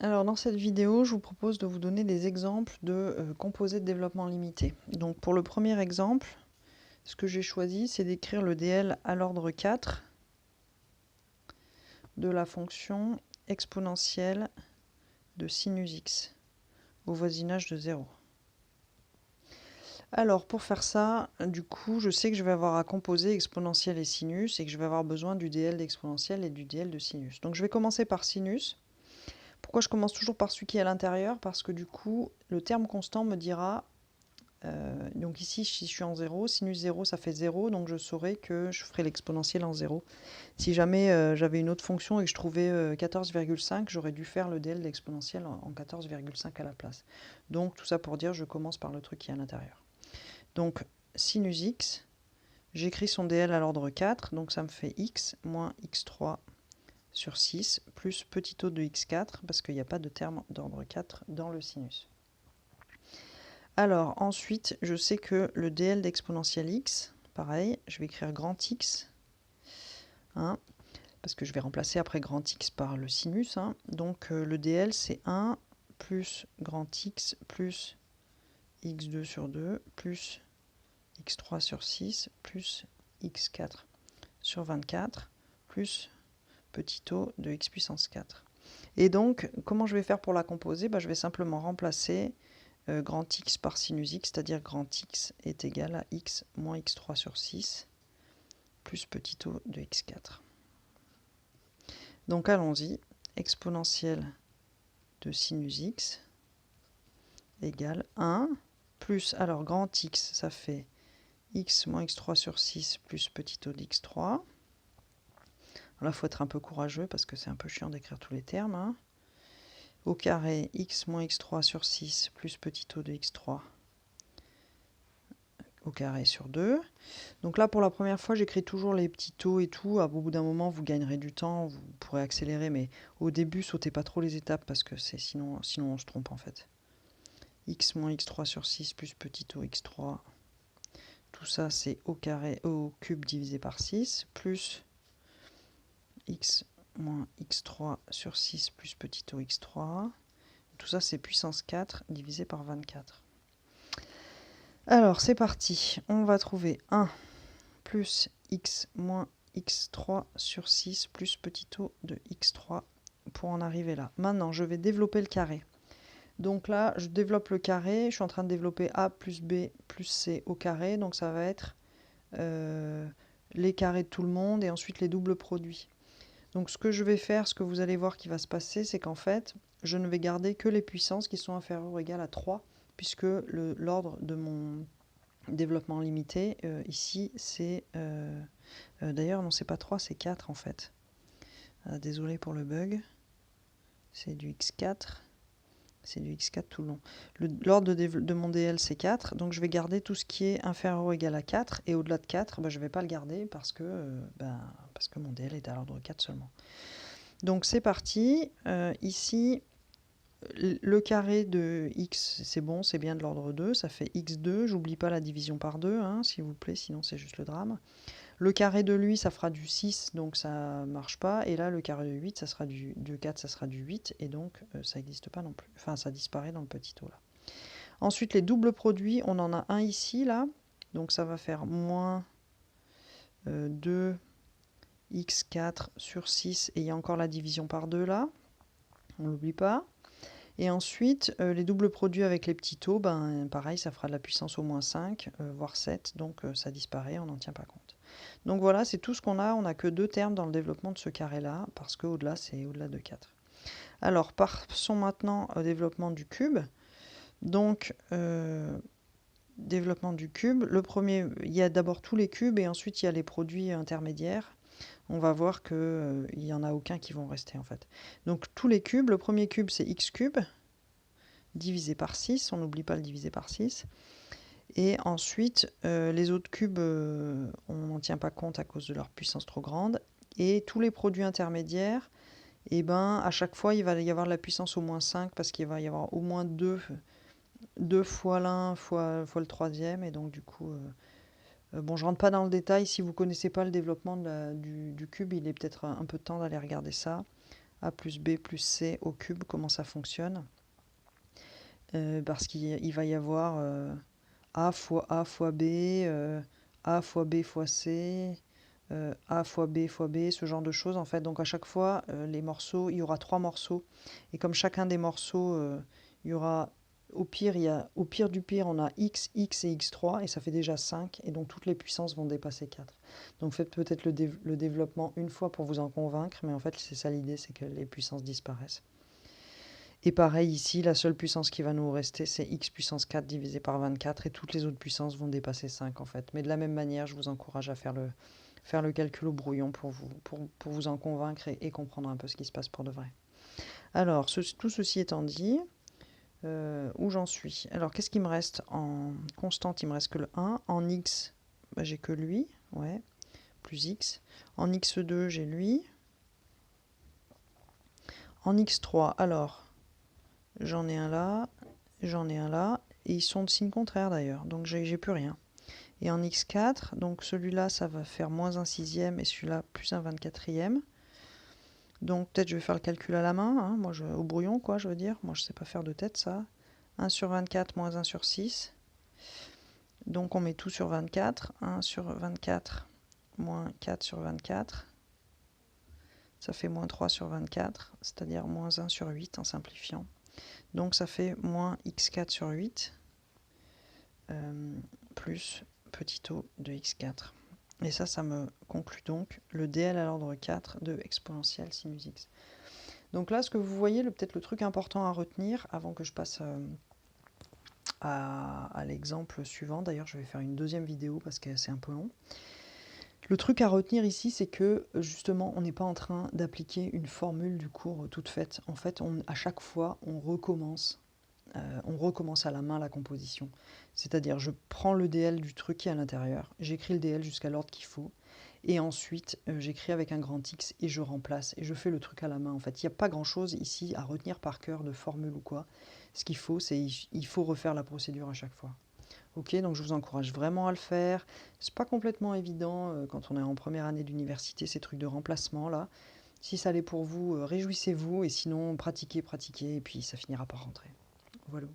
Alors dans cette vidéo, je vous propose de vous donner des exemples de composés de développement limité. Donc pour le premier exemple, ce que j'ai choisi, c'est d'écrire le DL à l'ordre 4 de la fonction exponentielle de sinus x au voisinage de 0. Alors pour faire ça, du coup, je sais que je vais avoir à composer exponentielle et sinus et que je vais avoir besoin du DL d'exponentielle et du DL de sinus. Donc je vais commencer par sinus. Pourquoi je commence toujours par celui qui est à l'intérieur? Parce que du coup, le terme constant me dira, donc ici, si je suis en 0, sinus 0, ça fait 0, donc je saurai que je ferai l'exponentielle en 0. Si jamais j'avais une autre fonction et que je trouvais 14,5, j'aurais dû faire le DL d'exponentielle en 14,5 à la place. Donc tout ça pour dire, je commence par le truc qui est à l'intérieur. Donc sinus x, j'écris son DL à l'ordre 4, donc ça me fait x moins x3 sur 6 plus petit o de x4 parce qu'il n'y a pas de terme d'ordre 4 dans le sinus. Alors ensuite, je sais que le DL d'exponentielle x, pareil, je vais écrire grand X, hein, parce que je vais remplacer après grand X par le sinus. Hein. Donc le DL c'est 1 plus grand X plus x2 sur 2 plus x3 sur 6 plus x4 sur 24 plus petit o de x puissance 4. Et donc, comment je vais faire pour la composer? Je vais simplement remplacer grand X par sinus X, c'est-à-dire grand X est égal à X moins X3 sur 6 plus petit o de X4. Donc allons-y, exponentielle de sinus X égale 1 plus, alors grand X, ça fait X moins X3 sur 6 plus petit o de X3. Là, il faut être un peu courageux parce que c'est un peu chiant d'écrire tous les termes. Hein. Au carré, x moins x3 sur 6 plus petit o de x3 au carré sur 2. Donc là, pour la première fois, j'écris toujours les petits taux et tout. Au bout d'un moment, vous gagnerez du temps, vous pourrez accélérer, mais au début, sautez pas trop les étapes parce que sinon on se trompe en fait. X moins x3 sur 6 plus petit o x3. Tout ça, c'est au carré, au cube divisé par 6, plus x moins x3 sur 6 plus petit o x3. Tout ça, c'est puissance 4 divisé par 24. Alors, c'est parti. On va trouver 1 plus x moins x3 sur 6 plus petit o de x3 pour en arriver là. Maintenant, je vais développer le carré. Donc là, je développe le carré. Je suis en train de développer a plus b plus c au carré. Donc ça va être les carrés de tout le monde et ensuite les doubles produits. Donc ce que je vais faire, ce que vous allez voir qui va se passer, c'est qu'en fait, je ne vais garder que les puissances qui sont inférieures ou égales à 3, puisque l'ordre de mon développement limité, ici, c'est... d'ailleurs, non, c'est pas 3, c'est 4 en fait. Désolé pour le bug. C'est du x4. C'est du x4 tout le long. L'ordre de mon DL, c'est 4. Donc je vais garder tout ce qui est inférieur ou égal à 4. Et au-delà de 4, je ne vais pas le garder parce que mon DL est à l'ordre 4 seulement. Donc c'est parti. Ici, le carré de x, c'est bon, c'est bien de l'ordre 2. Ça fait x2. J'oublie pas la division par 2, hein, s'il vous plaît, sinon c'est juste le drame. Le carré de lui, ça fera du 6, donc ça marche pas. Et là, le carré de 8, ça sera de 4, ça sera du 8. Et donc, ça n'existe pas non plus. Enfin, ça disparaît dans le petit o là. Ensuite, les doubles produits, on en a un ici, là. Donc, ça va faire moins 2 x4 sur 6. Et il y a encore la division par 2 là. On l'oublie pas. Et ensuite, les doubles produits avec les petits taux, pareil, ça fera de la puissance au moins 5, voire 7. Donc, ça disparaît, on n'en tient pas compte. Donc voilà, c'est tout ce qu'on a. On n'a que 2 termes dans le développement de ce carré-là, parce qu'au-delà, c'est au-delà de 4. Alors, passons maintenant au développement du cube. Donc, développement du cube. Le premier, il y a d'abord tous les cubes, et ensuite, il y a les produits intermédiaires. On va voir qu'il n'y en a aucun qui vont rester, en fait. Donc, tous les cubes. Le premier cube, c'est x cube, divisé par 6. On n'oublie pas le divisé par 6. Et ensuite, les autres cubes, on n'en tient pas compte à cause de leur puissance trop grande. Et tous les produits intermédiaires, à chaque fois, il va y avoir de la puissance au moins 5 parce qu'il va y avoir au moins 2 fois l'un fois le troisième. Et donc, du coup, je ne rentre pas dans le détail. Si vous ne connaissez pas le développement du cube, il est peut-être un peu temps d'aller regarder ça. A plus B plus C au cube, comment ça fonctionne. Parce qu'il va y avoir A fois B, A fois B fois C, A fois B, ce genre de choses en fait. Donc à chaque fois, les morceaux, il y aura 3 morceaux. Et comme chacun des morceaux, il y aura, au pire du pire, on a X, X et X3, et ça fait déjà 5. Et donc toutes les puissances vont dépasser 4. Donc faites peut-être le développement une fois pour vous en convaincre, mais en fait c'est ça l'idée, c'est que les puissances disparaissent. Et pareil ici, la seule puissance qui va nous rester, c'est x puissance 4 divisé par 24, et toutes les autres puissances vont dépasser 5 en fait. Mais de la même manière, je vous encourage à faire le calcul au brouillon pour vous en convaincre et comprendre un peu ce qui se passe pour de vrai. Alors, tout ceci étant dit, où j'en suis? Alors, qu'est-ce qui me reste en constante? Il me reste que le 1. En x, bah, j'ai que lui, ouais, plus x. En x2, j'ai lui. En x3, alors, j'en ai un là, j'en ai un là, et ils sont de signe contraire d'ailleurs, donc j'ai plus rien. Et en x4, donc celui-là, ça va faire moins un sixième, et celui-là, plus un 24e. Donc peut-être je vais faire le calcul à la main, hein, moi au brouillon quoi, je veux dire. Moi je sais pas faire de tête ça. 1 sur 24 moins 1 sur 6. Donc on met tout sur 24. 1 sur 24 moins 4 sur 24. Ça fait moins 3 sur 24, c'est-à-dire moins 1 sur 8 en simplifiant. Donc ça fait moins x4 sur 8, plus petit o de x4. Et ça me conclut donc le dl à l'ordre 4 de exponentielle sinus x. Donc là, ce que vous voyez, peut-être le truc important à retenir, avant que je passe à l'exemple suivant, d'ailleurs je vais faire une deuxième vidéo parce que c'est un peu long. Le truc à retenir ici, c'est que justement, on n'est pas en train d'appliquer une formule du cours toute faite. En fait, à chaque fois, on recommence à la main la composition. C'est-à-dire, je prends le DL du truc qui est à l'intérieur, j'écris le DL jusqu'à l'ordre qu'il faut, et ensuite, j'écris avec un grand X et je remplace, et je fais le truc à la main. En fait, il n'y a pas grand-chose ici à retenir par cœur de formule ou quoi. Ce qu'il faut, c'est il faut refaire la procédure à chaque fois. Ok, donc je vous encourage vraiment à le faire. C'est pas complètement évident quand on est en première année d'université, ces trucs de remplacement là. Si ça l'est pour vous, réjouissez-vous, et sinon, pratiquez, et puis ça finira par rentrer. Voilà.